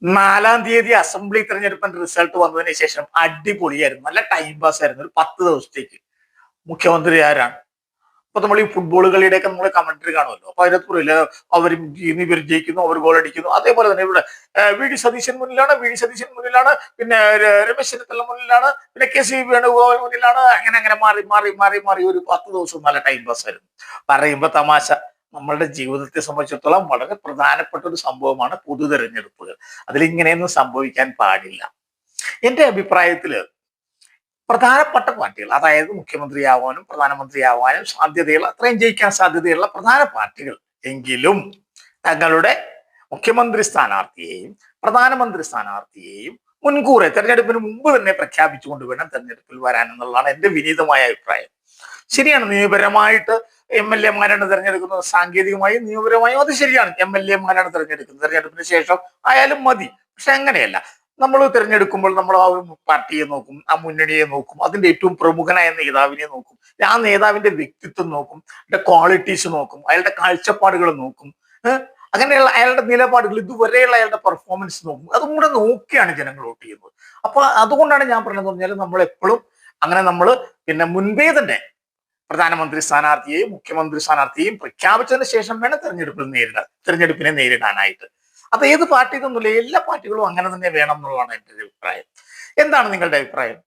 4-ാം തീയതി അസംബ്ലി തെരഞ്ഞെടുപ്പിന്റെ റിസൾട്ട് വന്നതിന് ശേഷം അടിപൊളിയായിരുന്നു, നല്ല ടൈം പാസ് ആയിരുന്നു. ഒരു 10 ദിവസത്തേക്ക് മുഖ്യമന്ത്രി ആരാണ്? അപ്പൊ നമ്മൾ ഈ ഫുട്ബോൾ കളിയുടെയൊക്കെ നമ്മൾ കമന്ററി കാണുമല്ലോ, അപ്പൊ അതിനകത്ത് പറയില്ല അവർ ഇവർ ജയിക്കുന്നു, അവർ ഗോൾ അടിക്കുന്നു. അതേപോലെ തന്നെ ഇവിടെ വി ഡി സതീശൻ മുന്നിലാണ്, മുന്നിലാണ്, പിന്നെ രമേശ് ചെന്നിത്തല മുന്നിലാണ്, പിന്നെ കെ സി വേണുഗോപാൽ മുന്നിലാണ്. അങ്ങനെ അങ്ങനെ മാറി മാറി മാറി മാറി ഒരു 10 ദിവസം നല്ല ടൈം പാസ് ആയിരുന്നു. പറയുമ്പോ തമാശ, നമ്മളുടെ ജീവിതത്തെ സംബന്ധിച്ചിടത്തോളം വളരെ പ്രധാനപ്പെട്ട ഒരു സംഭവമാണ് പൊതു തെരഞ്ഞെടുപ്പുകൾ. അതിലിങ്ങനെയൊന്നും സംഭവിക്കാൻ പാടില്ല. എന്റെ അഭിപ്രായത്തില് പ്രധാനപ്പെട്ട പാർട്ടികൾ, അതായത് മുഖ്യമന്ത്രിയാവാനും പ്രധാനമന്ത്രിയാവാനും സാധ്യതയുള്ള, അത്രയും ജയിക്കാൻ സാധ്യതയുള്ള പ്രധാന പാർട്ടികൾ എങ്കിലും തങ്ങളുടെ മുഖ്യമന്ത്രി സ്ഥാനാർത്ഥിയെയും പ്രധാനമന്ത്രി സ്ഥാനാർത്ഥിയെയും മുൻകൂറെ തെരഞ്ഞെടുപ്പിന് മുമ്പ് തന്നെ പ്രഖ്യാപിച്ചുകൊണ്ട് വേണം തെരഞ്ഞെടുപ്പിൽ വരാൻ എന്നുള്ളതാണ് എന്റെ വിനീതമായ അഭിപ്രായം. ശരിയാണ്, നിയമപരമായിട്ട് എം എൽ എമാരാണ് തെരഞ്ഞെടുക്കുന്നത്, സാങ്കേതികമായും നിയമപരമായും അത് ശരിയാണ്. എം എൽ എമാരാണ് തെരഞ്ഞെടുക്കുന്നത്, തെരഞ്ഞെടുപ്പിന് ശേഷം ആയാലും മതി. പക്ഷെ അങ്ങനെയല്ല. നമ്മൾ തിരഞ്ഞെടുക്കുമ്പോൾ നമ്മൾ ആ ഒരു പാർട്ടിയെ നോക്കും, ആ മുന്നണിയെ നോക്കും, അതിന്റെ ഏറ്റവും പ്രമുഖനായ നേതാവിനെ നോക്കും, ആ നേതാവിന്റെ വ്യക്തിത്വം നോക്കും, അയാളുടെ ക്വാളിറ്റീസ് നോക്കും, അയാളുടെ കാഴ്ചപ്പാടുകൾ നോക്കും, അങ്ങനെയുള്ള അയാളുടെ നിലപാടുകൾ, ഇതുവരെയുള്ള അയാളുടെ പെർഫോമൻസ് നോക്കും. അതും കൂടെ നോക്കിയാണ് ജനങ്ങൾ വോട്ട് ചെയ്യുന്നത്. അപ്പൊ അതുകൊണ്ടാണ് ഞാൻ പറഞ്ഞതെന്ന് പറഞ്ഞാൽ, നമ്മൾ എപ്പോഴും അങ്ങനെ നമ്മൾ പിന്നെ മുൻപേ തന്നെ പ്രധാനമന്ത്രി സ്ഥാനാർത്ഥിയെയും മുഖ്യമന്ത്രി സ്ഥാനാർത്ഥിയെയും പ്രഖ്യാപിച്ചതിന് ശേഷം വേണം തെരഞ്ഞെടുപ്പിനെ നേരിടാനായിട്ട്. അത് ഏത് പാർട്ടി എന്നൊന്നുമില്ല, എല്ലാ പാർട്ടികളും അങ്ങനെ തന്നെ വേണം എന്നുള്ളതാണ് എന്റെ അഭിപ്രായം. എന്താണ് നിങ്ങളുടെ അഭിപ്രായം?